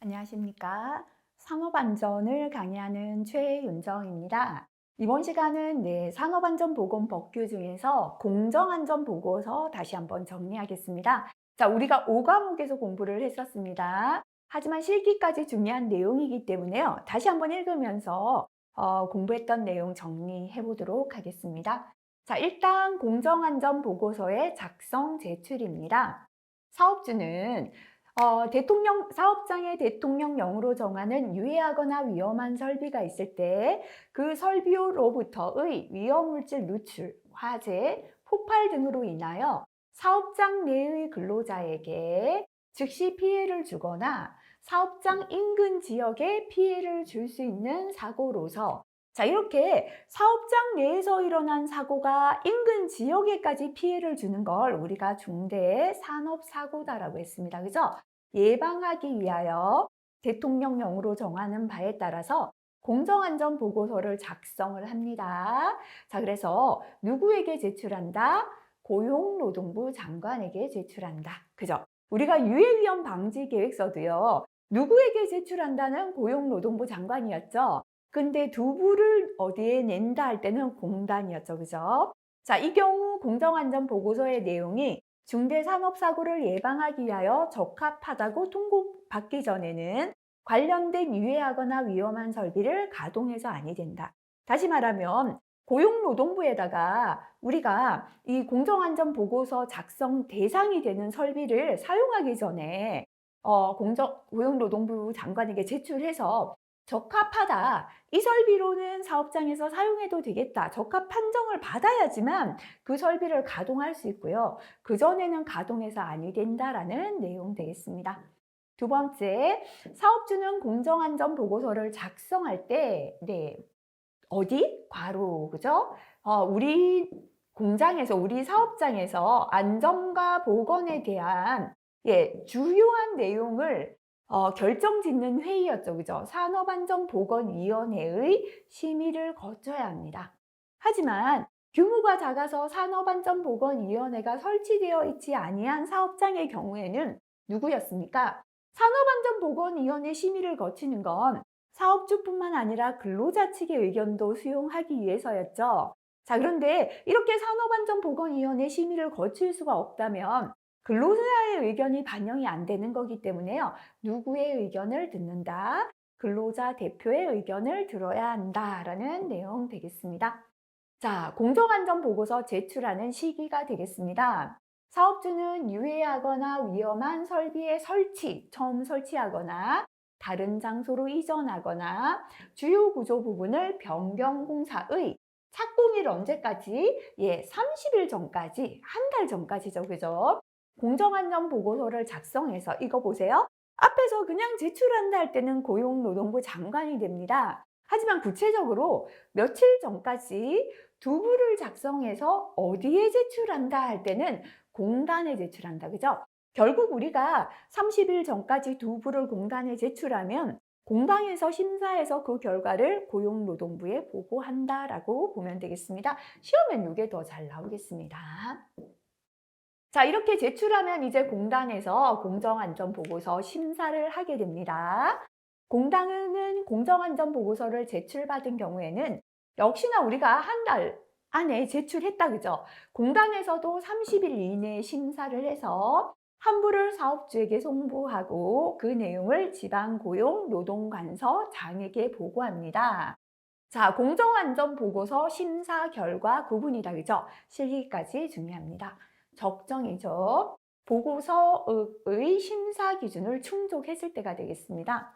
안녕하십니까. 산업안전을 강의하는 최윤정입니다. 이번 시간은 산업안전보건법규 중에서 공정안전보고서 다시 한번 정리하겠습니다. 자, 우리가 5과목에서 공부를 했었습니다. 하지만 실기까지 중요한 내용이기 때문에요. 다시 한번 읽으면서 공부했던 내용 정리해 보도록 하겠습니다. 자, 일단 공정안전보고서의 작성 제출입니다. 사업주는 사업장의 대통령령으로 정하는 유해하거나 위험한 설비가 있을 때 그 설비로부터의 위험물질 누출, 화재, 폭발 등으로 인하여 사업장 내의 근로자에게 즉시 피해를 주거나 사업장 인근 지역에 피해를 줄 수 있는 사고로서, 자, 이렇게 사업장 내에서 일어난 사고가 인근 지역에까지 피해를 주는 걸 우리가 중대 산업사고다라고 했습니다. 그죠? 예방하기 위하여 대통령령으로 정하는 바에 따라서 공정안전보고서를 작성을 합니다. 자, 그래서 누구에게 제출한다? 고용노동부 장관에게 제출한다. 그죠? 우리가 유해위험 방지 계획서도요, 누구에게 제출한다는 고용노동부 장관이었죠. 근데 두부를 어디에 낸다 할 때는 공단이었죠. 그죠? 자, 이 경우 공정안전보고서의 내용이 중대산업사고를 예방하기 위하여 적합하다고 통보받기 전에는 관련된 유해하거나 위험한 설비를 가동해서 아니 된다. 다시 말하면 고용노동부에다가 우리가 이 공정안전보고서 작성 대상이 되는 설비를 사용하기 전에 고용노동부 장관에게 제출해서 적합하다, 이 설비로는 사업장에서 사용해도 되겠다, 적합 판정을 받아야지만 그 설비를 가동할 수 있고요. 그전에는 가동해서 아니 된다라는 내용 되겠습니다. 두 번째, 사업주는 공정안전보고서를 작성할 때, 어디? 괄호, 그죠? 우리 공장에서, 우리 사업장에서 안전과 보건에 대한 주요한 내용을 결정짓는 회의였죠. 그죠? 산업안전보건위원회의 심의를 거쳐야 합니다. 하지만 규모가 작아서 산업안전보건위원회가 설치되어 있지 아니한 사업장의 경우에는 누구였습니까? 산업안전보건위원회 심의를 거치는 건 사업주뿐만 아니라 근로자 측의 의견도 수용하기 위해서였죠. 자, 그런데 이렇게 산업안전보건위원회 심의를 거칠 수가 없다면 근로자의 의견이 반영이 안 되는 거기 때문에요. 누구의 의견을 듣는다? 근로자 대표의 의견을 들어야 한다라는 내용 되겠습니다. 자, 공정안전보고서 제출하는 시기가 되겠습니다. 사업주는 유해하거나 위험한 설비의 처음 설치하거나 다른 장소로 이전하거나 주요 구조 부분을 변경 공사의 착공일 언제까지? 30일 전까지, 한 달 전까지죠. 그죠? 공정안전보고서를 작성해서 이거 보세요. 앞에서 그냥 제출한다 할 때는 고용노동부 장관이 됩니다. 하지만 구체적으로 며칠 전까지 두부를 작성해서 어디에 제출한다 할 때는 공단에 제출한다. 그죠? 결국 우리가 30일 전까지 두부를 공단에 제출하면 공단에서 심사해서 그 결과를 고용노동부에 보고한다라고 보면 되겠습니다. 시험엔 이게 더 잘 나오겠습니다. 자, 이렇게 제출하면 이제 공단에서 공정안전보고서 심사를 하게 됩니다. 공단은 공정안전보고서를 제출받은 경우에는 역시나 우리가 한 달 안에 제출했다, 그죠? 공단에서도 30일 이내에 심사를 해서 환부를 사업주에게 송부하고 그 내용을 지방고용노동관서장에게 보고합니다. 자, 공정안전보고서 심사 결과 구분이다, 그죠? 실기까지 중요합니다. 적정이죠. 보고서의 심사 기준을 충족했을 때가 되겠습니다.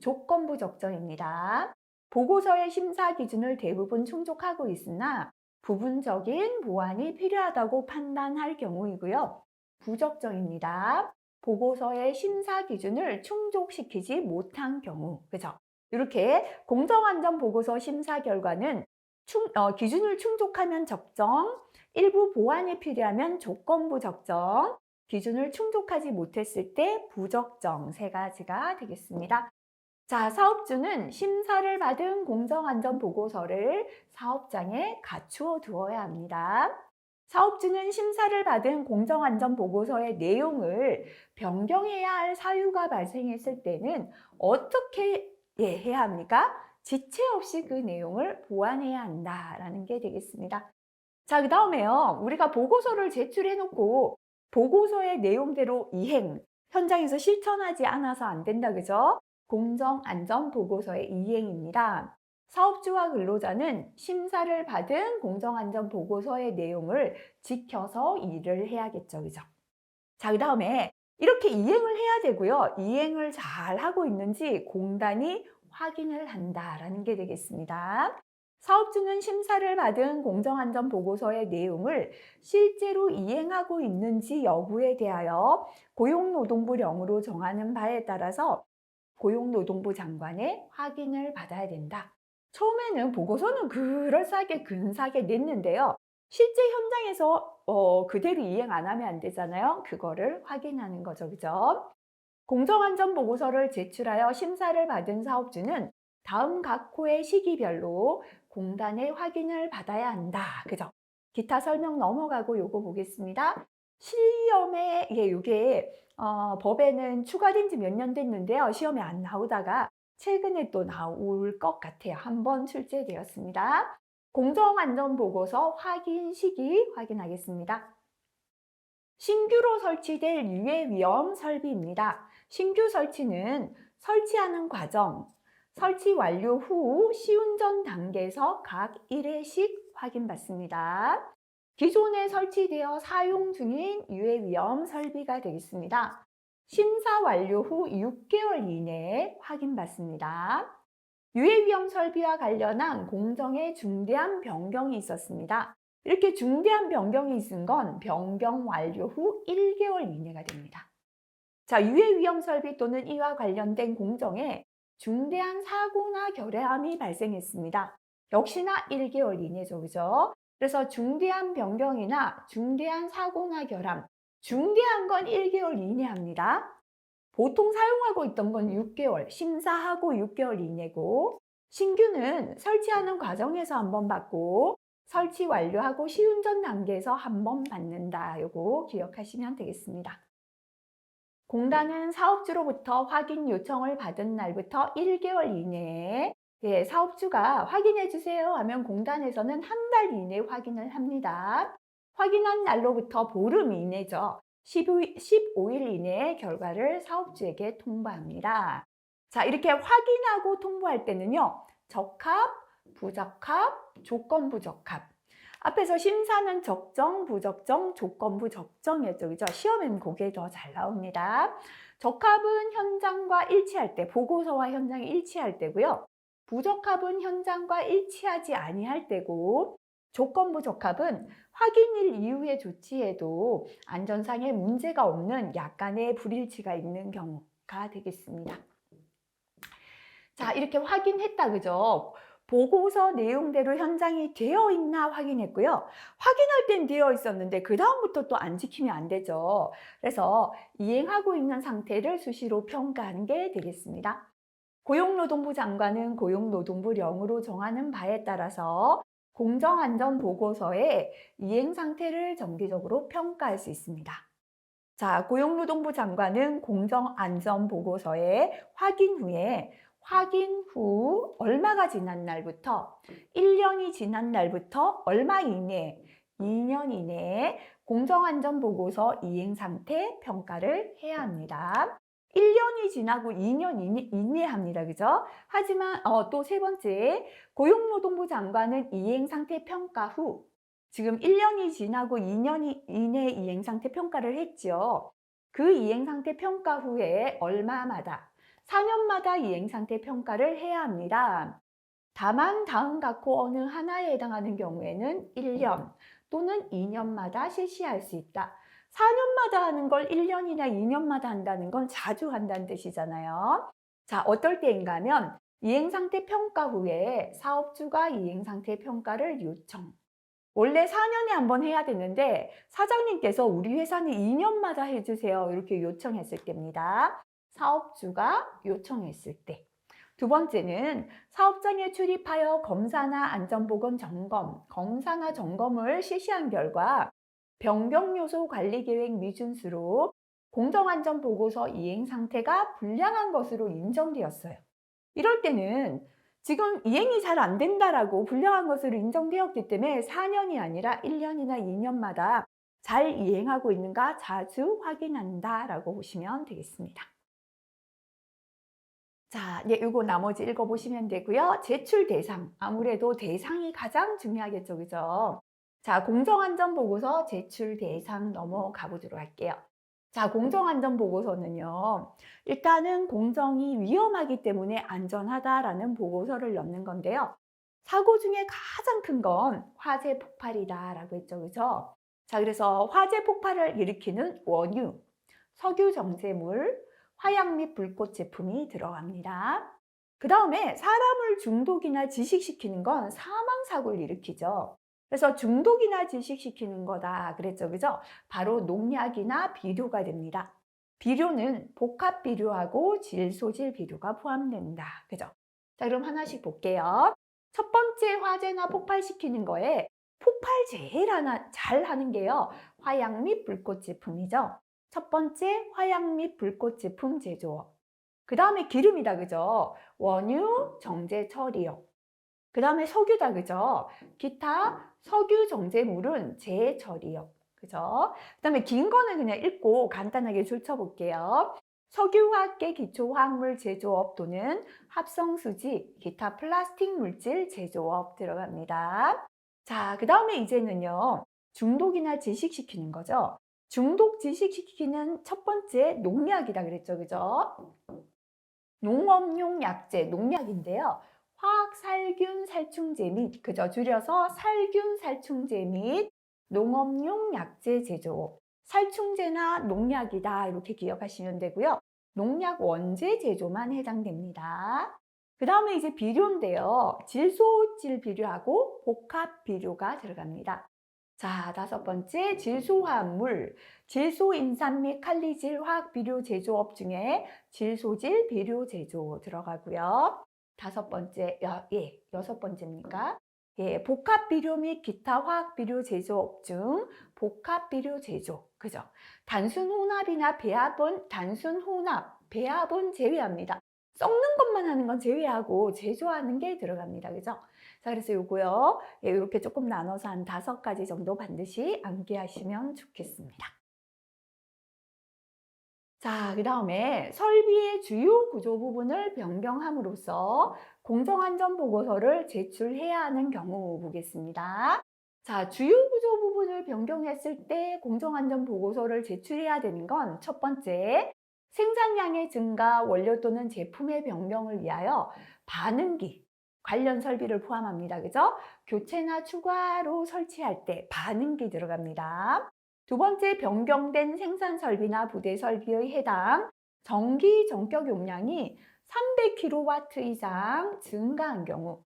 조건부 적정입니다. 보고서의 심사 기준을 대부분 충족하고 있으나 부분적인 보완이 필요하다고 판단할 경우이고요. 부적정입니다. 보고서의 심사 기준을 충족시키지 못한 경우, 그죠? 이렇게 공정안전보고서 심사 결과는 기준을 충족하면 적정, 일부 보완이 필요하면 조건부 적정, 기준을 충족하지 못했을 때 부적정, 세 가지가 되겠습니다. 자, 사업주는 심사를 받은 공정안전보고서를 사업장에 갖추어 두어야 합니다. 사업주는 심사를 받은 공정안전보고서의 내용을 변경해야 할 사유가 발생했을 때는 어떻게 해야 합니까? 지체 없이 그 내용을 보완해야 한다라는 게 되겠습니다. 자, 그 다음에요. 우리가 보고서를 제출해 놓고 보고서의 내용대로 현장에서 실천하지 않아서 안 된다, 그죠? 공정안전보고서의 이행입니다. 사업주와 근로자는 심사를 받은 공정안전보고서의 내용을 지켜서 일을 해야겠죠, 그죠? 자, 그 다음에 이렇게 이행을 해야 되고요. 이행을 잘 하고 있는지 공단이 확인을 한다라는 게 되겠습니다. 사업주는 심사를 받은 공정안전보고서의 내용을 실제로 이행하고 있는지 여부에 대하여 고용노동부령으로 정하는 바에 따라서 고용노동부 장관의 확인을 받아야 된다. 처음에는 보고서는 그럴싸하게 근사하게 냈는데요. 실제 현장에서 그대로 이행 안 하면 안 되잖아요. 그거를 확인하는 거죠, 그죠? 공정안전보고서를 제출하여 심사를 받은 사업주는 다음 각 호의 시기별로 공단의 확인을 받아야 한다. 그죠? 기타 설명 넘어가고 요거 보겠습니다. 시험에 이게 법에는 추가된 지 몇 년 됐는데요. 시험에 안 나오다가 최근에 또 나올 것 같아요. 한번 출제되었습니다. 공정안전보고서 확인 시기 확인하겠습니다. 신규로 설치될 유해위험 설비입니다. 신규 설치는 설치하는 과정, 설치 완료 후 시운전 단계에서 각 1회씩 확인받습니다. 기존에 설치되어 사용 중인 유해위험 설비가 되겠습니다. 심사 완료 후 6개월 이내에 확인받습니다. 유해위험 설비와 관련한 공정에 중대한 변경이 있었습니다. 이렇게 중대한 변경이 있은 건 변경 완료 후 1개월 이내가 됩니다. 자, 유해위험 설비 또는 이와 관련된 공정에 중대한 사고나 결함이 발생했습니다. 역시나 1개월 이내죠, 그죠? 그래서 중대한 변경이나 중대한 사고나 결함, 중대한 건 1개월 이내 합니다. 보통 사용하고 있던 건 6개월, 심사하고 6개월 이내고, 신규는 설치하는 과정에서 한번 받고 설치 완료하고 시운전 단계에서 한번 받는다. 요거 기억하시면 되겠습니다. 공단은 사업주로부터 확인 요청을 받은 날부터 1개월 이내에 사업주가 확인해 주세요 하면 공단에서는 한 달 이내에 확인을 합니다. 확인한 날로부터 보름 이내죠. 15일 이내에 결과를 사업주에게 통보합니다. 자, 이렇게 확인하고 통보할 때는요. 적합, 부적합, 조건부 적합. 앞에서 심사는 적정, 부적정, 조건부 적정이었죠. 그죠? 시험에는 그게 더 잘 나옵니다. 적합은 현장과 일치할 때, 보고서와 현장이 일치할 때고요. 부적합은 현장과 일치하지 아니할 때고, 조건부 적합은 확인일 이후의 조치에도 안전상의 문제가 없는 약간의 불일치가 있는 경우가 되겠습니다. 자, 이렇게 확인했다, 그죠? 보고서 내용대로 현장이 되어 있나 확인했고요. 확인할 땐 되어 있었는데 그 다음부터 또 안 지키면 안 되죠. 그래서 이행하고 있는 상태를 수시로 평가하는 게 되겠습니다. 고용노동부 장관은 고용노동부령으로 정하는 바에 따라서 공정안전보고서의 이행 상태를 정기적으로 평가할 수 있습니다. 자, 고용노동부 장관은 공정안전보고서의 확인 후 얼마가 지난 날부터 1년이 지난 날부터 얼마 이내, 2년 이내에 공정안전보고서 이행 상태 평가를 해야 합니다. 1년이 지나고 2년 이내 합니다. 그죠? 하지만 또 세 번째, 고용노동부 장관은 이행 상태 평가 후 지금 1년이 지나고 2년 이내 이행 상태 평가를 했죠. 그 이행 상태 평가 후에 얼마마다 4년마다 이행 상태 평가를 해야 합니다. 다만 다음 각호 어느 하나에 해당하는 경우에는 1년 또는 2년마다 실시할 수 있다. 4년마다 하는 걸 1년이나 2년마다 한다는 건 자주 한다는 뜻이잖아요. 자, 어떨 때인가 하면 이행상태 평가 후에 사업주가 이행상태 평가를 요청. 원래 4년에 한번 해야 되는데 사장님께서 우리 회사는 2년마다 해주세요. 이렇게 요청했을 때입니다. 사업주가 요청했을 때. 두 번째는 사업장에 출입하여 검사나 안전보건 점검, 검사나 점검을 실시한 결과 변경요소 관리계획 미준수로 공정안전보고서 이행 상태가 불량한 것으로 인정되었어요. 이럴 때는 지금 이행이 잘 안 된다라고 불량한 것으로 인정되었기 때문에 4년이 아니라 1년이나 2년마다 잘 이행하고 있는가 자주 확인한다라고 보시면 되겠습니다. 자, 이제 이거 나머지 읽어보시면 되고요. 제출 대상, 아무래도 대상이 가장 중요하겠죠, 그죠? 자, 공정안전보고서 제출 대상 넘어가 보도록 할게요. 자, 공정안전보고서는요, 일단은 공정이 위험하기 때문에 안전하다라는 보고서를 넣는 건데요. 사고 중에 가장 큰 건 화재 폭발이다라고 했죠, 그죠? 자, 그래서 화재 폭발을 일으키는 원유, 석유 정제물, 화약 및 불꽃 제품이 들어갑니다. 그 다음에 사람을 중독이나 지식시키는 건 사망사고를 일으키죠. 그래서 중독이나 지식시키는 거다 그랬죠, 그죠? 바로 농약이나 비료가 됩니다. 비료는 복합 비료하고 질소질 비료가 포함된다, 그죠? 자, 그럼 하나씩 볼게요. 첫 번째 화재나 폭발시키는 거에 폭발 제일 잘 하는 게요, 화약 및 불꽃 제품이죠. 첫 번째 화약 및 불꽃 제품 제조업. 그 다음에 기름이다, 그죠? 원유, 정제, 처리업. 그 다음에 석유다, 그죠? 기타 석유 정제물은 재처리업, 그죠? 그 다음에 긴 거는 그냥 읽고 간단하게 줄쳐볼게요. 석유화학계 기초화학물 제조업 또는 합성수지, 기타 플라스틱 물질 제조업 들어갑니다. 자, 그 다음에 이제는요, 중독이나 지식시키는 거죠. 중독 지식시키는 첫 번째 농약이다 그랬죠, 그죠? 농업용 약제, 농약인데요. 화학살균 살충제 및, 그죠? 줄여서 살균 살충제 및 농업용 약제 제조. 살충제나 농약이다 이렇게 기억하시면 되고요. 농약 원재 제조만 해당됩니다. 그 다음에 이제 비료인데요. 질소질 비료하고 복합 비료가 들어갑니다. 자, 다섯 번째 질소화합물, 질소인산 및 칼리질 화학비료 제조업 중에 질소질 비료 제조 들어가고요. 다섯 번째, 여섯 번째입니까? 예, 복합비료 및 기타 화학비료 제조업 중 복합비료 제조, 그죠? 단순 혼합이나 배합은 배합은 제외합니다. 썩는 것만 하는 건 제외하고 제조하는 게 들어갑니다, 그죠? 자, 그래서 요거요, 예, 이렇게 조금 나눠서 한 5가지 정도 반드시 암기하시면 좋겠습니다. 자, 그 다음에 설비의 주요 구조 부분을 변경함으로써 공정안전보고서를 제출해야 하는 경우 보겠습니다. 자, 주요 구조 부분을 변경했을 때 공정안전보고서를 제출해야 되는 건 첫 번째, 생산량의 증가, 원료 또는 제품의 변경을 위하여 반응기, 관련 설비를 포함합니다. 그죠? 교체나 추가로 설치할 때 반응기 들어갑니다. 두 번째, 변경된 생산 설비나 부대 설비의 해당 전기 전격 용량이 300kW 이상 증가한 경우,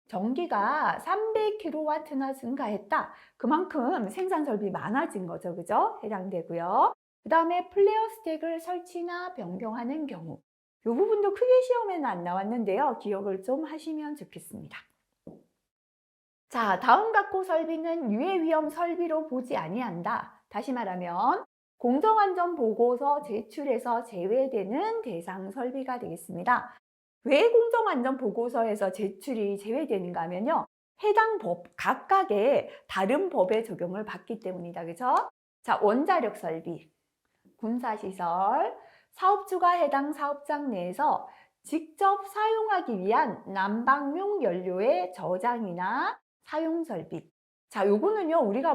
전기가 300kW나 증가했다. 그만큼 생산 설비 많아진 거죠. 그죠? 해당되고요. 그 다음에 플레어 스택을 설치나 변경하는 경우. 이 부분도 크게 시험에는 안 나왔는데요. 기억을 좀 하시면 좋겠습니다. 자, 다음 각호 설비는 유해 위험 설비로 보지 아니한다. 다시 말하면 공정안전보고서 제출에서 제외되는 대상 설비가 되겠습니다. 왜 공정안전보고서에서 제출이 제외되는가 하면요, 해당 법 각각의 다른 법의 적용을 받기 때문이다. 그죠? 자, 원자력 설비, 군사시설, 사업주가 해당 사업장 내에서 직접 사용하기 위한 난방용 연료의 저장이나 사용 설비. 자, 요거는요, 우리가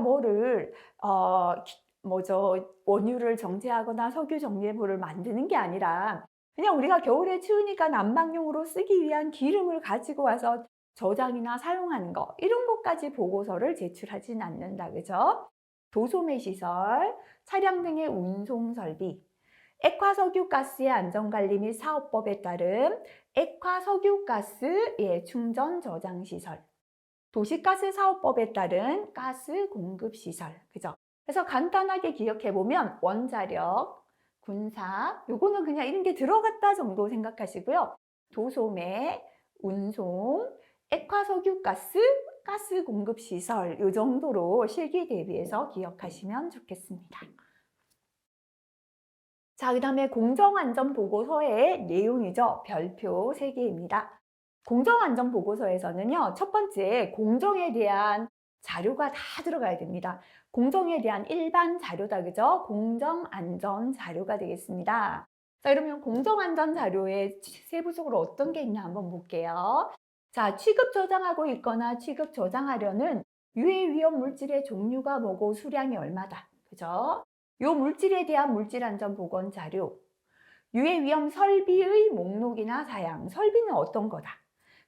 원유를 정제하거나 석유 정제물을 만드는 게 아니라 그냥 우리가 겨울에 추우니까 난방용으로 쓰기 위한 기름을 가지고 와서 저장이나 사용하는 거, 이런 것까지 보고서를 제출하진 않는다. 그죠? 도소매 시설, 차량 등의 운송 설비, 액화석유가스의 안전관리 및 사업법에 따른 액화석유가스 충전 저장 시설, 도시가스 사업법에 따른 가스 공급 시설, 그죠? 그래서 간단하게 기억해 보면 원자력, 군사, 요거는 그냥 이런 게 들어갔다 정도 생각하시고요. 도소매, 운송, 액화석유가스, 가스 공급 시설 이 정도로 실기 대비해서 기억하시면 좋겠습니다. 자, 그 다음에 공정안전보고서의 내용이죠. 별표 3개입니다. 공정안전보고서에서는요, 첫 번째 공정에 대한 자료가 다 들어가야 됩니다. 공정에 대한 일반 자료다, 그죠? 공정안전 자료가 되겠습니다. 자, 그러면 공정안전 자료에 세부적으로 어떤 게 있나 한번 볼게요. 자, 취급 저장하고 있거나 취급 저장하려는 유해 위험 물질의 종류가 뭐고 수량이 얼마다, 그죠? 요 물질에 대한 물질안전보건 자료, 유해 위험 설비의 목록이나 사양, 설비는 어떤 거다.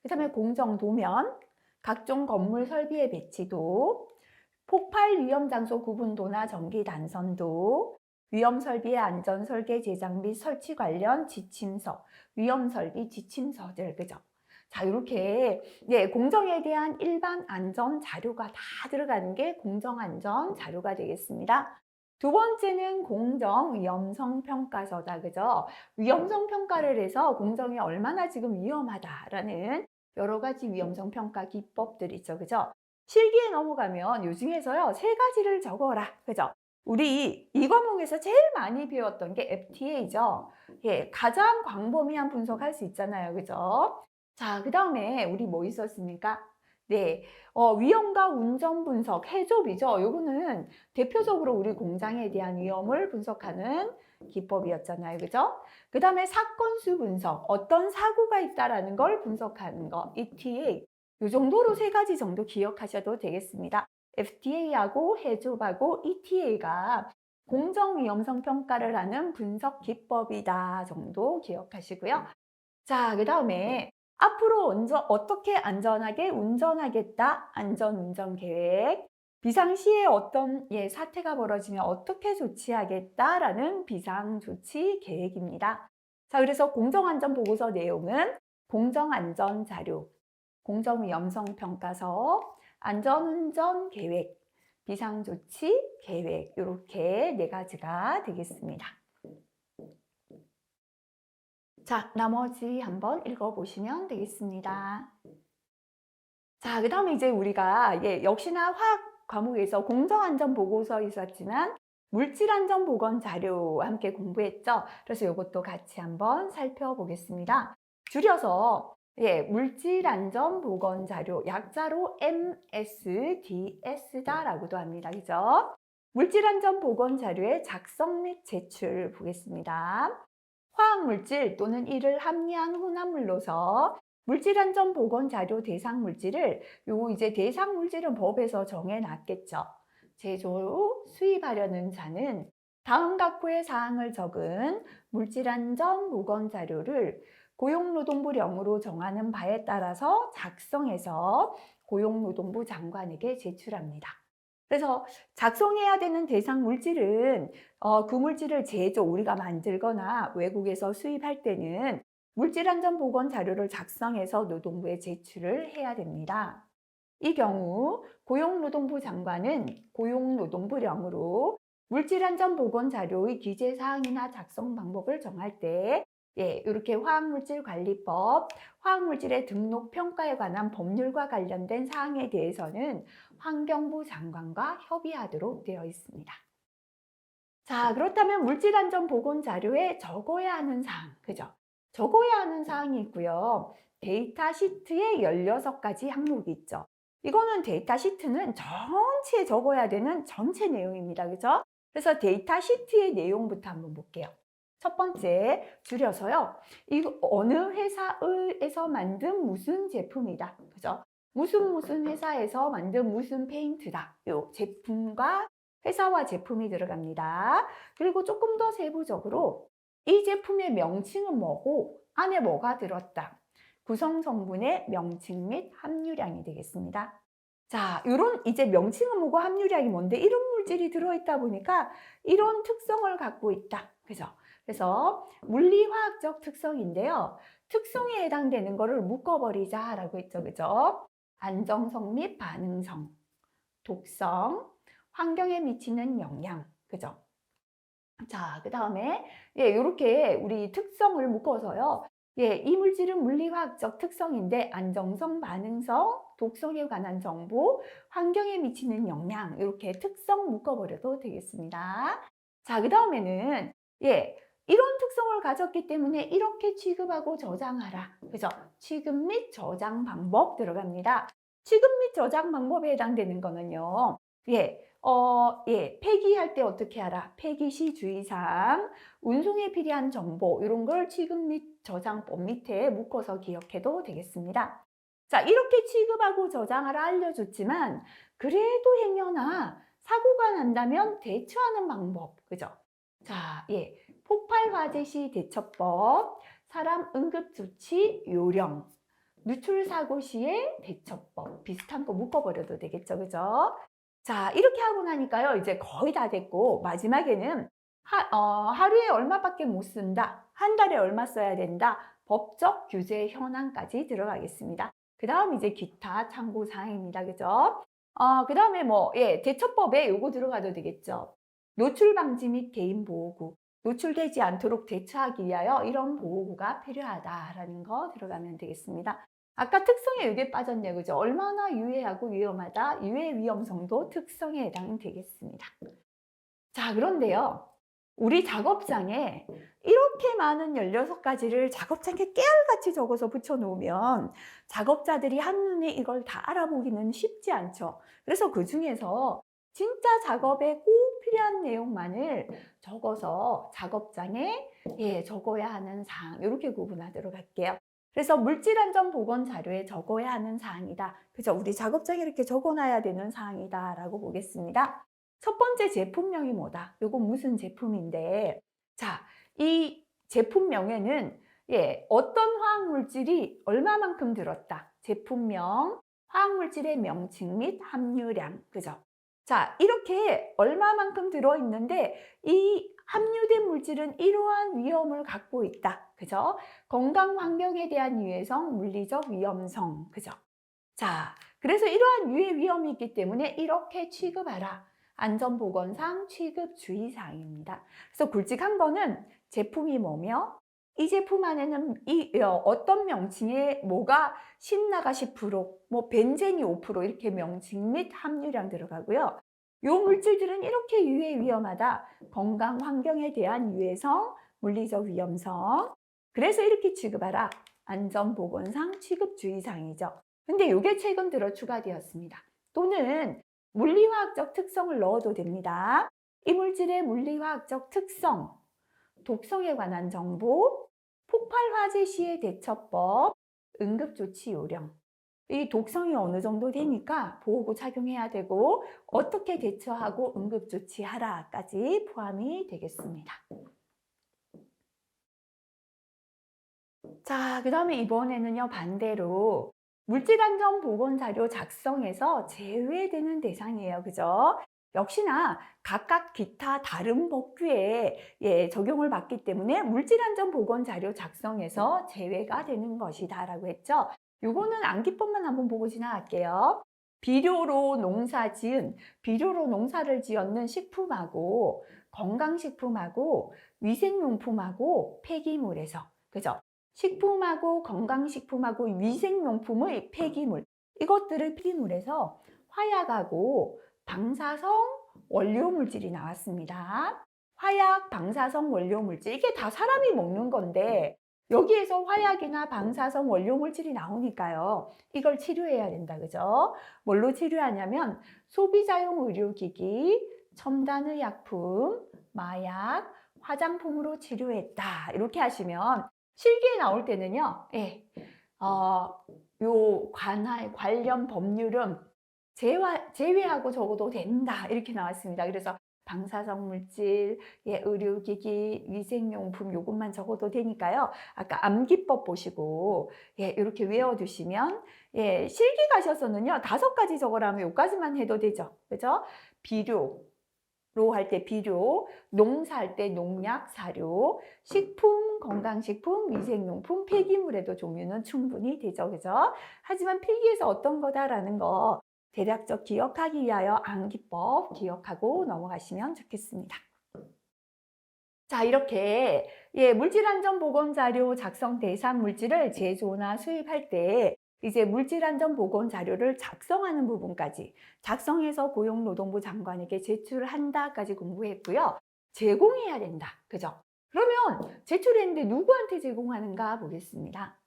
그 다음에 공정도면, 각종 건물 설비의 배치도, 폭발 위험 장소 구분도나 전기 단선도, 위험 설비의 안전 설계 제작 및 설치 관련 지침서, 위험 설비 지침서들, 그죠? 자, 이렇게 공정에 대한 일반 안전 자료가 다 들어가는 게 공정안전 자료가 되겠습니다. 두 번째는 공정 위험성 평가서다, 그죠? 위험성 평가를 해서 공정이 얼마나 지금 위험하다라는 여러 가지 위험성 평가 기법들 있죠, 그죠? 실기에 넘어가면 요 중에서요 3가지를 적어라, 그죠? 우리 이 과목에서 제일 많이 배웠던 게 FTA죠. 예, 가장 광범위한 분석할 수 있잖아요, 그죠? 자, 그 다음에 우리 뭐 있었습니까? 네, 위험과 운전 분석, 해조비죠. 요거는 대표적으로 우리 공장에 대한 위험을 분석하는 기법이었잖아요, 그죠? 그 다음에 사건수 분석, 어떤 사고가 있다라는 걸 분석하는 거, ETA. 요 정도로 3가지 정도 기억하셔도 되겠습니다. FTA하고 해조하고 ETA가 공정 위험성 평가를 하는 분석 기법이다 정도 기억하시고요. 자, 그 다음에 앞으로 어떻게 안전하게 운전하겠다, 안전운전 계획, 비상시에 어떤 사태가 벌어지면 어떻게 조치하겠다라는 비상조치 계획입니다. 자, 그래서 공정안전보고서 내용은 공정안전 자료, 공정위험성 평가서, 안전운전 계획, 비상조치 계획 이렇게 4가지가 되겠습니다. 자, 나머지 한번 읽어보시면 되겠습니다. 자, 그 다음에 이제 우리가 역시나 화학 과목에서 공정안전보고서 있었지만 물질안전보건 자료 함께 공부했죠. 그래서 이것도 같이 한번 살펴보겠습니다. 줄여서 물질안전보건 자료, 약자로 MSDS다라고도 합니다. 그죠? 물질안전보건 자료의 작성 및 제출 보겠습니다. 화학물질 또는 이를 함유한 혼합물로서 물질안전보건자료 대상물질을 이제 대상물질은 법에서 정해놨겠죠. 제조 후 수입하려는 자는 다음 각호의 사항을 적은 물질안전보건자료를 고용노동부령으로 정하는 바에 따라서 작성해서 고용노동부 장관에게 제출합니다. 그래서 작성해야 되는 대상 물질은 그 물질을 우리가 만들거나 외국에서 수입할 때는 물질안전보건 자료를 작성해서 노동부에 제출을 해야 됩니다. 이 경우 고용노동부 장관은 고용노동부령으로 물질안전보건 자료의 기재사항이나 작성 방법을 정할 때 이렇게 화학물질관리법, 화학물질의 등록 평가에 관한 법률과 관련된 사항에 대해서는 환경부 장관과 협의하도록 되어 있습니다. 자, 그렇다면 물질안전보건 자료에 적어야 하는 사항, 그죠? 적어야 하는 사항이 있고요. 데이터 시트에 16가지 항목이 있죠. 이거는 데이터 시트는 전체에 적어야 되는 전체 내용입니다. 그죠? 그래서 데이터 시트의 내용부터 한번 볼게요. 첫 번째, 줄여서요. 이거 어느 회사에서 만든 무슨 제품이다. 그죠? 무슨 회사에서 만든 무슨 페인트다. 요 제품과 회사와 제품이 들어갑니다. 그리고 조금 더 세부적으로 이 제품의 명칭은 뭐고 안에 뭐가 들었다. 구성 성분의 명칭 및 함유량이 되겠습니다. 자, 이런 이제 명칭은 뭐고 함유량이 뭔데 이런 물질이 들어있다 보니까 이런 특성을 갖고 있다. 그죠? 그래서 물리화학적 특성인데요. 특성에 해당되는 거를 묶어버리자라고 했죠. 그죠? 안정성 및 반응성, 독성, 환경에 미치는 영향. 그죠? 자, 그 다음에 이렇게 우리 특성을 묶어서요. 이 물질은 물리화학적 특성인데 안정성, 반응성, 독성에 관한 정보, 환경에 미치는 영향, 이렇게 특성 묶어버려도 되겠습니다. 자, 그 다음에는 이런 특성을 가졌기 때문에 이렇게 취급하고 저장하라. 그죠? 취급 및 저장 방법 들어갑니다. 취급 및 저장 방법에 해당되는 거는요. 폐기할 때 어떻게 하라? 폐기 시 주의사항, 운송에 필요한 정보, 이런 걸 취급 및 저장법 밑에 묶어서 기억해도 되겠습니다. 자, 이렇게 취급하고 저장하라 알려줬지만, 그래도 행여나 사고가 난다면 대처하는 방법, 그죠? 자, 폭발 화재 시 대처법, 사람 응급조치 요령, 누출 사고 시의 대처법, 비슷한 거 묶어버려도 되겠죠, 그죠? 자, 이렇게 하고 나니까요, 이제 거의 다 됐고, 마지막에는 하루에 얼마밖에 못 쓴다, 한 달에 얼마 써야 된다, 법적 규제 현황까지 들어가겠습니다. 그 다음 이제 기타 참고사항입니다, 그죠? 그 다음에 대처법에 요거 들어가도 되겠죠. 노출 방지 및 개인 보호구, 노출되지 않도록 대처하기 위하여 이런 보호구가 필요하다라는 거 들어가면 되겠습니다. 아까 특성에 이게 빠졌네요. 그죠? 얼마나 유해하고 위험하다, 유해 위험성도 특성에 해당되겠습니다. 자, 그런데요. 우리 작업장에 이렇게 많은 16가지를 작업장에 깨알같이 적어서 붙여놓으면 작업자들이 한눈에 이걸 다 알아보기는 쉽지 않죠. 그래서 그 중에서 진짜 작업에 꼭 필요한 내용만을 적어서 작업장에 적어야 하는 사항, 이렇게 구분하도록 할게요. 그래서 물질안전보건 자료에 적어야 하는 사항이다. 그죠? 우리 작업장에 이렇게 적어놔야 되는 사항이다 라고 보겠습니다. 첫 번째 제품명이 뭐다? 요거 무슨 제품인데, 자, 이 제품명에는 어떤 화학물질이 얼마만큼 들었다. 제품명, 화학물질의 명칭 및 함유량, 그죠? 자, 이렇게 얼마만큼 들어있는데 이 함유된 물질은 이러한 위험을 갖고 있다. 그죠? 건강 환경에 대한 유해성, 물리적 위험성. 그죠? 자, 그래서 이러한 유해 위험이 있기 때문에 이렇게 취급하라. 안전보건상 취급 주의사항입니다. 그래서 굵직한 거는 제품이 뭐며 이 제품 안에는 어떤 명칭에 뭐가 신나가 10%, 벤젠이 5% 이렇게 명칭 및 함유량 들어가고요. 이 물질들은 이렇게 유해 위험하다. 건강 환경에 대한 유해성, 물리적 위험성. 그래서 이렇게 취급하라. 안전보건상 취급주의사항이죠. 근데 이게 최근 들어 추가되었습니다. 또는 물리화학적 특성을 넣어도 됩니다. 이 물질의 물리화학적 특성, 독성에 관한 정보, 폭발 화재 시의 대처법, 응급조치 요령. 이 독성이 어느 정도 되니까 보호구 착용해야 되고 어떻게 대처하고 응급조치하라까지 포함이 되겠습니다. 자, 그 다음에 이번에는요, 반대로 물질안전보건자료 작성에서 제외되는 대상이에요. 그죠? 역시나 각각 기타 다른 법규에 적용을 받기 때문에 물질안전보건자료 작성에서 제외가 되는 것이다 라고 했죠. 요거는 암기법만 한번 보고 지나갈게요. 비료로 농사를 지었는 식품하고 건강식품하고 위생용품하고 폐기물에서, 그죠? 식품하고 건강식품하고 위생용품의 폐기물, 이것들을 폐기물에서 화약하고 방사성 원료물질이 나왔습니다. 화약, 방사성 원료물질, 이게 다 사람이 먹는 건데 여기에서 화약이나 방사성 원료물질이 나오니까요. 이걸 치료해야 된다, 그죠? 뭘로 치료하냐면 소비자용 의료기기, 첨단의약품, 마약, 화장품으로 치료했다. 이렇게 하시면 실기에 나올 때는요, 요 관련 법률은 제외하고 적어도 된다. 이렇게 나왔습니다. 그래서 방사성 물질, 의료기기, 위생용품 요것만 적어도 되니까요. 아까 암기법 보시고 이렇게 외워두시면 실기 가셔서는요 5가지 적으라면 요까지만 해도 되죠. 그죠? 비료 로 할 때 비료, 농사할 때 농약, 사료, 식품, 건강식품, 위생용품, 폐기물에도 종류는 충분히 되죠. 그죠? 하지만 필기에서 어떤 거다라는 거 대략적 기억하기 위하여 암기법 기억하고 넘어가시면 좋겠습니다. 자, 이렇게 물질안전보건자료 작성 대상 물질을 제조나 수입할 때 이제 물질안전보건 자료를 작성하는 부분까지 작성해서 고용노동부 장관에게 제출한다까지 공부했고요. 제공해야 된다. 그죠? 그러면 제출했는데 누구한테 제공하는가 보겠습니다.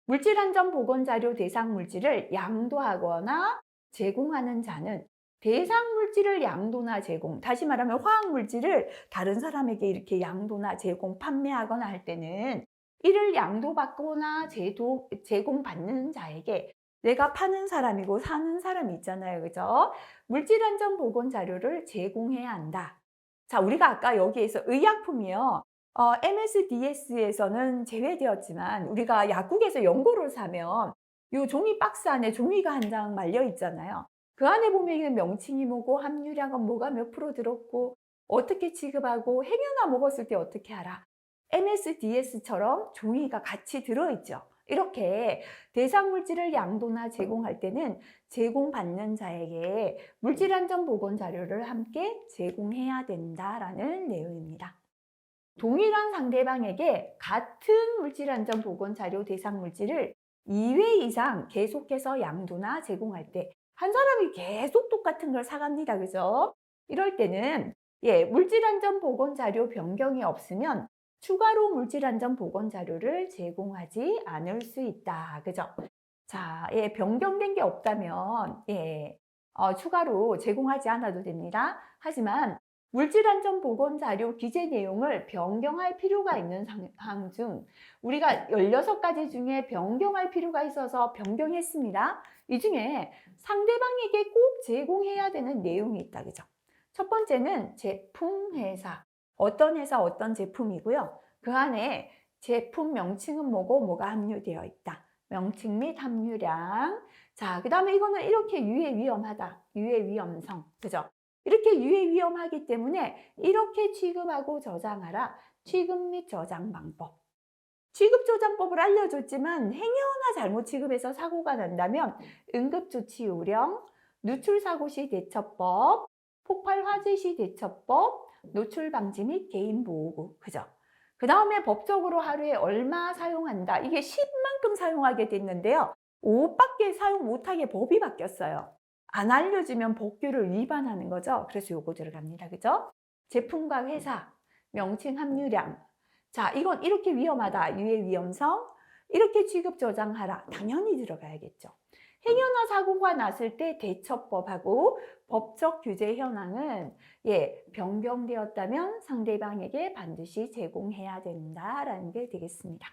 물질안전보건자료 대상 물질을 양도하거나 제공하는 자는 대상 물질을 양도나 제공, 다시 말하면 화학 물질을 다른 사람에게 이렇게 양도나 제공, 판매하거나 할 때는 이를 양도받거나 제공받는 자에게 내가 파는 사람이고 사는 사람이 있잖아요. 그죠? 물질안전보건 자료를 제공해야 한다. 자, 우리가 아까 여기에서 의약품이요. MSDS에서는 제외되었지만 우리가 약국에서 연고를 사면 이 종이 박스 안에 종이가 한 장 말려 있잖아요. 그 안에 보면 명칭이 뭐고 함유량은 뭐가 몇 프로 들었고 어떻게 취급하고 행여나 먹었을 때 어떻게 하라. MSDS처럼 종이가 같이 들어있죠. 이렇게 대상 물질을 양도나 제공할 때는 제공받는 자에게 물질안전보건 자료를 함께 제공해야 된다라는 내용입니다. 동일한 상대방에게 같은 물질안전보건 자료 대상 물질을 2회 이상 계속해서 양도나 제공할 때 한 사람이 계속 똑같은 걸 사갑니다. 그죠? 이럴 때는 물질안전보건 자료 변경이 없으면 추가로 물질안전보건 자료를 제공하지 않을 수 있다. 그죠? 자, 변경된 게 없다면 추가로 제공하지 않아도 됩니다. 하지만 물질안전보건자료 기재 내용을 변경할 필요가 있는 상황 중 우리가 16가지 중에 변경할 필요가 있어서 변경했습니다. 이 중에 상대방에게 꼭 제공해야 되는 내용이 있다. 그죠? 첫 번째는 제품 회사. 어떤 회사 어떤 제품이고요. 그 안에 제품 명칭은 뭐고 뭐가 함유되어 있다. 명칭 및 함유량. 자, 그 다음에 이거는 이렇게 유해 위험하다. 유해 위험성. 그죠? 이렇게 유해 위험하기 때문에 이렇게 취급하고 저장하라. 취급 및 저장 방법. 취급 저장법을 알려줬지만 행여나 잘못 취급해서 사고가 난다면 응급조치 요령, 누출사고 시 대처법, 폭발 화재 시 대처법, 노출 방지 및 개인보호구. 그죠? 그 다음에 법적으로 하루에 얼마 사용한다. 이게 10만큼 사용하게 됐는데요. 5밖에 사용 못하게 법이 바뀌었어요. 안 알려주면 법규를 위반하는 거죠. 그래서 요거 들어갑니다. 그죠? 제품과 회사, 명칭 함유량. 자, 이건 이렇게 위험하다. 유해 위험성. 이렇게 취급 저장하라. 당연히 들어가야겠죠. 행여나 사고가 났을 때 대처법하고 법적 규제 현황은 변경되었다면 상대방에게 반드시 제공해야 된다라는 게 되겠습니다.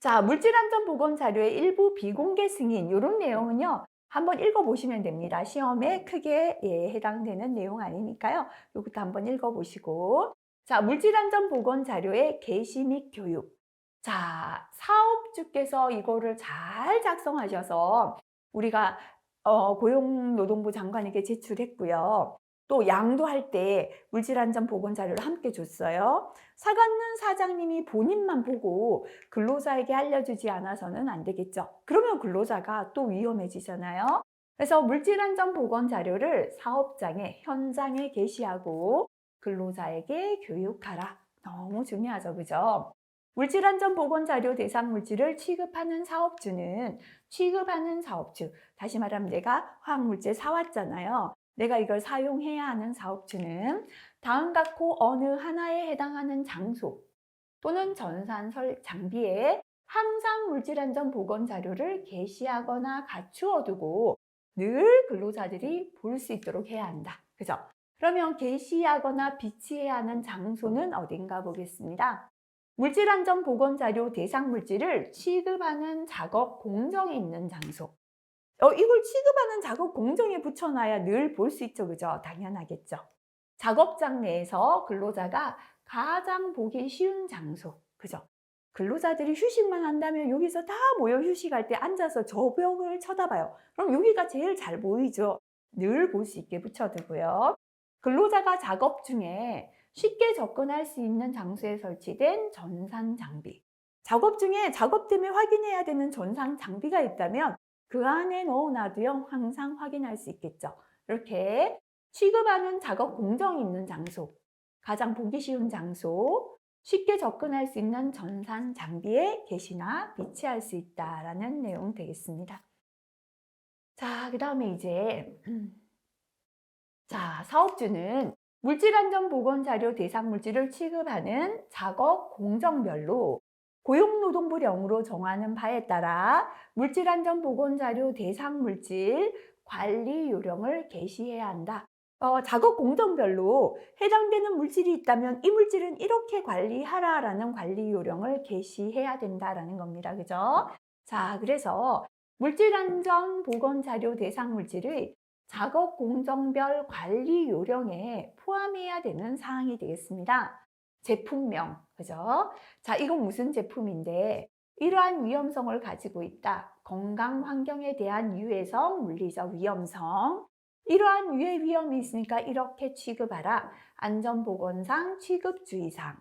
자, 물질안전보건 자료의 일부 비공개 승인 이런 내용은요. 한번 읽어보시면 됩니다. 시험에 크게 해당되는 내용 아니니까요. 이것도 한번 읽어보시고. 자, 물질안전보건 자료의 게시 및 교육. 자, 사업주께서 이거를 잘 작성하셔서 우리가 고용노동부 장관에게 제출했고요. 또 양도할 때 물질안전보건 자료를 함께 줬어요. 사갖는 사장님이 본인만 보고 근로자에게 알려주지 않아서는 안 되겠죠. 그러면 근로자가 또 위험해지잖아요. 그래서 물질안전보건 자료를 사업장에 현장에 게시하고 근로자에게 교육하라. 너무 중요하죠. 그죠? 물질안전보건자료 대상 물질을 취급하는 사업주는 취급하는 사업주, 다시 말하면 내가 화학물질 사왔잖아요. 내가 이걸 사용해야 하는 사업주는 다음 같고 어느 하나에 해당하는 장소 또는 전산설 장비에 항상 물질안전보건 자료를 게시하거나 갖추어 두고 늘 근로자들이 볼 수 있도록 해야 한다. 그죠? 그러면 게시하거나 비치해야 하는 장소는 어딘가 보겠습니다. 물질안전보건자료 대상 물질을 취급하는 작업 공정에 있는 장소. 이걸 취급하는 작업 공정에 붙여놔야 늘 볼 수 있죠. 그죠? 당연하겠죠. 작업장 내에서 근로자가 가장 보기 쉬운 장소. 그죠? 근로자들이 휴식만 한다면 여기서 다 모여 휴식할 때 앉아서 저 벽을 쳐다봐요. 그럼 여기가 제일 잘 보이죠? 늘 볼 수 있게 붙여두고요. 근로자가 작업 중에 쉽게 접근할 수 있는 장소에 설치된 전산 장비. 작업 중에 작업 때문에 확인해야 되는 전산 장비가 있다면 그 안에 넣어놔도요, 항상 확인할 수 있겠죠. 이렇게 취급하는 작업 공정이 있는 장소, 가장 보기 쉬운 장소, 쉽게 접근할 수 있는 전산 장비에 게시나 비치할 수 있다라는 내용 되겠습니다. 자, 그 다음에 이제 사업주는 물질안전보건자료 대상 물질을 취급하는 작업 공정별로 고용노동부령으로 정하는 바에 따라 물질안전보건자료 대상 물질 관리 요령을 게시해야 한다. 작업 공정별로 해당되는 물질이 있다면 이 물질은 이렇게 관리하라라는 관리 요령을 게시해야 된다라는 겁니다. 그죠? 자, 그래서 물질안전보건자료 대상 물질의 작업 공정별 관리 요령에 포함해야 되는 사항이 되겠습니다. 제품명, 그죠? 자, 이건 무슨 제품인데 이러한 위험성을 가지고 있다. 건강 환경에 대한 유해성, 물리적 위험성. 이러한 유해 위험이 있으니까 이렇게 취급하라. 안전보건상 취급주의사항.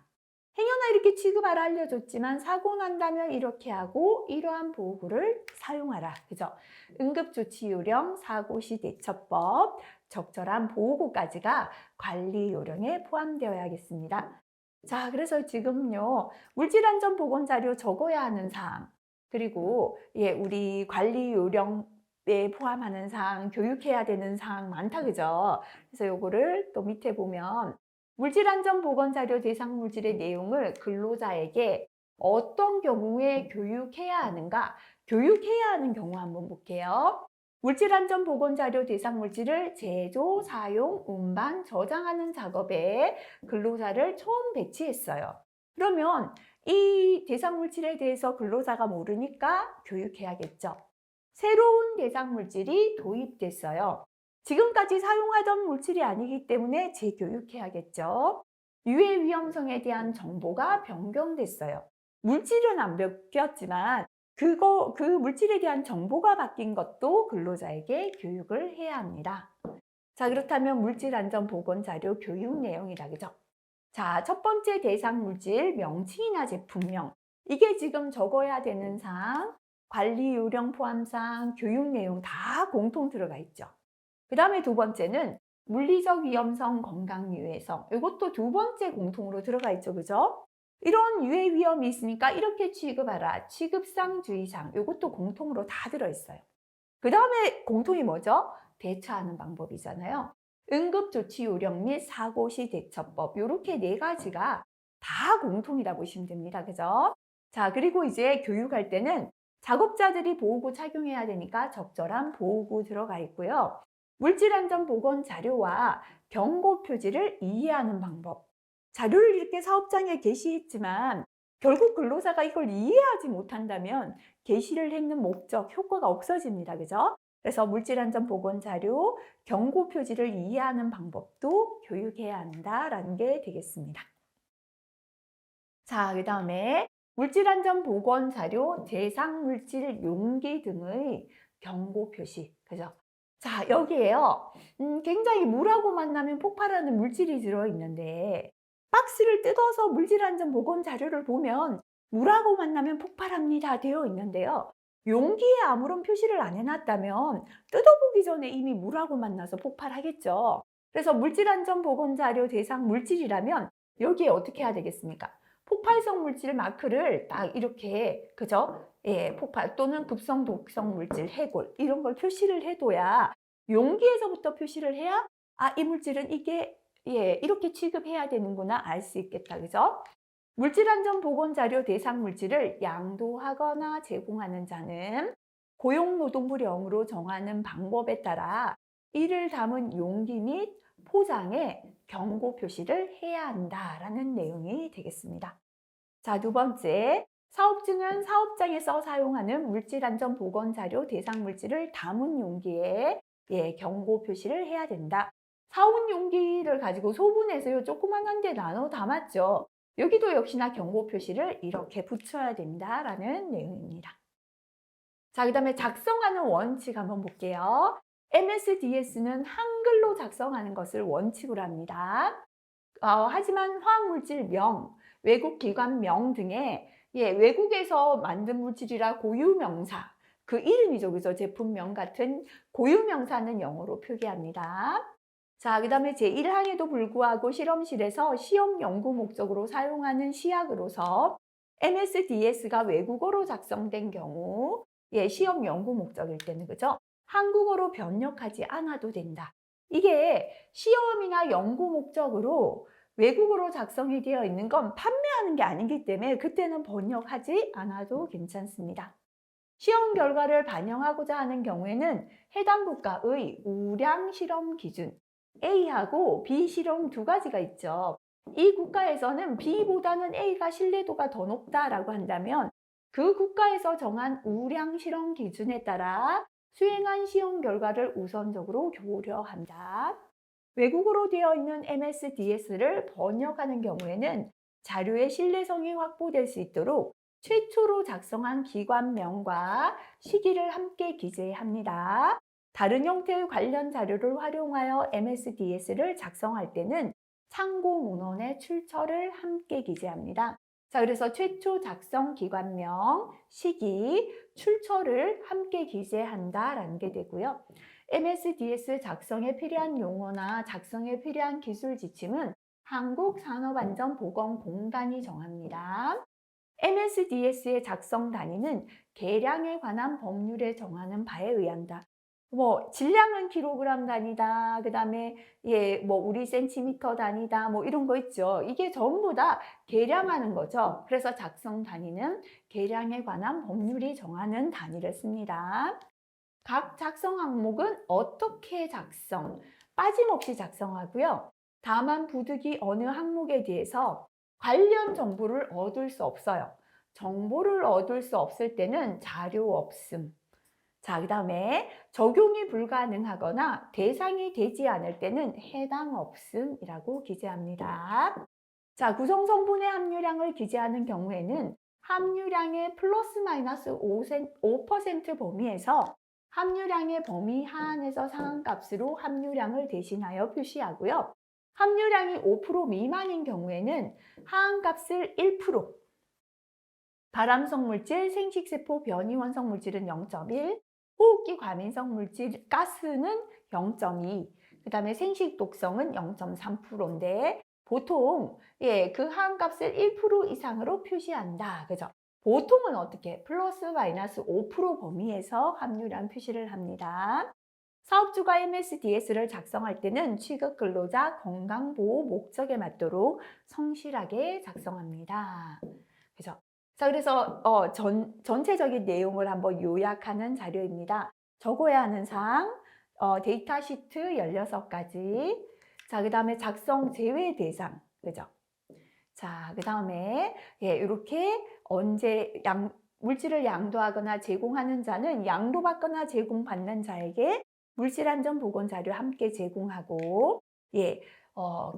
행여나 이렇게 취급하라 알려줬지만 사고 난다면 이렇게 하고 이러한 보호구를 사용하라. 그죠? 응급조치요령, 사고시 대처법, 적절한 보호구까지가 관리 요령에 포함되어야겠습니다. 자, 그래서 지금요, 물질안전보건자료 적어야 하는 사항, 그리고 우리 관리 요령에 포함하는 사항, 교육해야 되는 사항 많다, 그죠? 그래서 요거를 또 밑에 보면 물질안전보건자료 대상 물질의 내용을 근로자에게 어떤 경우에 교육해야 하는가? 교육해야 하는 경우 한번 볼게요. 물질안전보건자료 대상 물질을 제조, 사용, 운반, 저장하는 작업에 근로자를 처음 배치했어요. 그러면 이 대상 물질에 대해서 근로자가 모르니까 교육해야겠죠. 새로운 대상 물질이 도입됐어요. 지금까지 사용하던 물질이 아니기 때문에 재교육해야겠죠. 유해 위험성에 대한 정보가 변경됐어요. 물질은 안 바뀌었지만 그 물질에 대한 정보가 바뀐 것도 근로자에게 교육을 해야 합니다. 자, 그렇다면 물질안전보건자료 교육 내용이다, 그죠? 자, 첫 번째 대상 물질 명칭이나 제품명. 이게 지금 적어야 되는 사항, 관리 요령 포함사항, 교육 내용 다 공통 들어가 있죠. 그 다음에 두 번째는 물리적 위험성, 건강 유해성. 이것도 두 번째 공통으로 들어가 있죠, 그죠? 이런 유해 위험이 있으니까 이렇게 취급하라. 취급상 주의사항. 이것도 공통으로 다 들어있어요. 그 다음에 공통이 뭐죠? 대처하는 방법이잖아요. 응급조치 요령 및 사고시 대처법. 이렇게 네 가지가 다 공통이라 보시면 됩니다. 그죠? 자, 그리고 이제 교육할 때는 작업자들이 보호구 착용해야 되니까 적절한 보호구 들어가 있고요. 물질안전보건 자료와 경고 표지를 이해하는 방법. 자료를 이렇게 사업장에 게시했지만 결국 근로자가 이걸 이해하지 못한다면 게시를 했는 목적, 효과가 없어집니다. 그죠? 그래서 물질안전보건 자료, 경고 표지를 이해하는 방법도 교육해야 한다라는 게 되겠습니다. 자, 그 다음에 물질안전보건 자료, 대상 물질 용기 등의 경고 표시. 그죠? 자, 여기에요. 굉장히 물하고 만나면 폭발하는 물질이 들어있는데 박스를 뜯어서 물질안전보건 자료를 보면 물하고 만나면 폭발합니다 되어 있는데요. 용기에 아무런 표시를 안 해놨다면 뜯어보기 전에 이미 물하고 만나서 폭발하겠죠. 그래서 물질안전보건 자료 대상 물질이라면 여기에 어떻게 해야 되겠습니까? 폭발성 물질 마크를 딱 이렇게, 그죠? 폭발 또는 급성 독성 물질, 해골 이런 걸 표시를 해둬야 용기에서부터 표시를 해야 이 물질은 이게 이렇게 취급해야 되는구나 알 수 있겠다, 그죠? 물질안전보건자료 대상 물질을 양도하거나 제공하는 자는 고용노동부령으로 정하는 방법에 따라 이를 담은 용기 및 포장에 경고 표시를 해야 한다라는 내용이 되겠습니다. 자, 두 번째, 사업주는 사업장에서 사용하는 물질안전보건자료 대상 물질을 담은 용기에 경고 표시를 해야 된다. 사온 용기를 가지고 소분해서 조그만한데 나눠 담았죠. 여기도 역시나 경고 표시를 이렇게 붙여야 된다라는 내용입니다. 자, 그 다음에 작성하는 원칙 한번 볼게요. MSDS는 한글로 작성하는 것을 원칙으로 합니다. 하지만 화학물질명, 외국기관명 등의 외국에서 만든 물질이라 고유명사, 그 이름이죠, 그죠? 제품명 같은 고유명사는 영어로 표기합니다. 자, 그다음에 제1항에도 불구하고 실험실에서 시험 연구 목적으로 사용하는 시약으로서 MSDS가 외국어로 작성된 경우, 시험 연구 목적일 때는 그죠? 한국어로 번역하지 않아도 된다. 이게 시험이나 연구 목적으로 외국어로 작성이 되어 있는 건 판매하는 게 아니기 때문에 그때는 번역하지 않아도 괜찮습니다. 시험 결과를 반영하고자 하는 경우에는 해당 국가의 우량 실험 기준 A하고 B 실험 두 가지가 있죠. 이 국가에서는 B보다는 A가 신뢰도가 더 높다라고 한다면 그 국가에서 정한 우량 실험 기준에 따라 수행한 시험 결과를 우선적으로 고려한다. 외국어로 되어 있는 MSDS를 번역하는 경우에는 자료의 신뢰성이 확보될 수 있도록 최초로 작성한 기관명과 시기를 함께 기재합니다. 다른 형태의 관련 자료를 활용하여 MSDS를 작성할 때는 참고 문헌의 출처를 함께 기재합니다. 자, 그래서 최초 작성 기관명, 시기, 출처를 함께 기재한다라는 게 되고요. MSDS 작성에 필요한 용어나 작성에 필요한 기술 지침은 한국산업안전보건공단이 정합니다. MSDS의 작성 단위는 계량에 관한 법률에 정하는 바에 의한다. 질량은 킬로그램 단위다. 그다음에 우리 센티미터 단위다. 이런 거 있죠. 이게 전부 다 계량하는 거죠. 그래서 작성 단위는 계량에 관한 법률이 정하는 단위를 씁니다. 각 작성 항목은 어떻게 빠짐없이 작성하고요. 다만 부득이 어느 항목에 대해서 관련 정보를 얻을 수 없어요. 정보를 얻을 수 없을 때는 자료 없음. 자, 그다음에 적용이 불가능하거나 대상이 되지 않을 때는 해당 없음이라고 기재합니다. 자, 구성 성분의 함유량을 기재하는 경우에는 함유량의 플러스 마이너스 5% 범위에서 함유량의 범위 하한에서 상한값으로 함유량을 대신하여 표시하고요. 함유량이 5% 미만인 경우에는 하한값을 1%, 발암성 물질, 생식세포 변이 원성 물질은 0.1, 호흡기 과민성 물질, 가스는 0.2, 그 다음에 생식 독성은 0.3%인데 보통 그 하한값을 1% 이상으로 표시한다. 그죠? 보통은 어떻게? 플러스 마이너스 5% 범위에서 함유량 표시를 합니다. 사업주가 MSDS를 작성할 때는 취급 근로자 건강보호 목적에 맞도록 성실하게 작성합니다. 그죠? 자, 그래서 전체적인 내용을 한번 요약하는 자료입니다. 적어야 하는 사항, 데이터 시트 16가지. 자, 그 다음에 작성 제외 대상. 그죠? 자, 그 다음에 이렇게 언제 물질을 양도하거나 제공하는 자는 양도받거나 제공받는 자에게 물질안전보건자료 함께 제공하고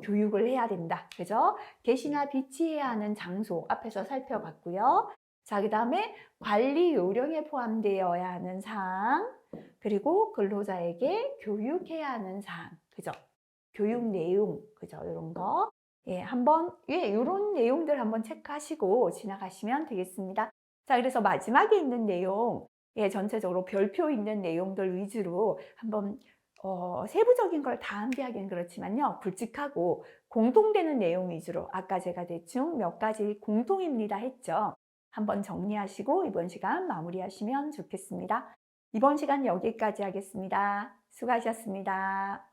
교육을 해야 된다. 그죠? 개시나 비치해야 하는 장소 앞에서 살펴봤고요. 자, 그 다음에 관리 요령에 포함되어야 하는 사항, 그리고 근로자에게 교육해야 하는 사항. 그죠? 교육 내용. 그죠? 이런 거. 이런 내용들 한번 체크하시고 지나가시면 되겠습니다. 자, 그래서 마지막에 있는 내용, 전체적으로 별표 있는 내용들 위주로 한번 세부적인 걸 다 암기하기는 그렇지만요. 굵직하고 공통되는 내용 위주로 아까 제가 대충 몇 가지 공통입니다 했죠. 한번 정리하시고 이번 시간 마무리하시면 좋겠습니다. 이번 시간 여기까지 하겠습니다. 수고하셨습니다.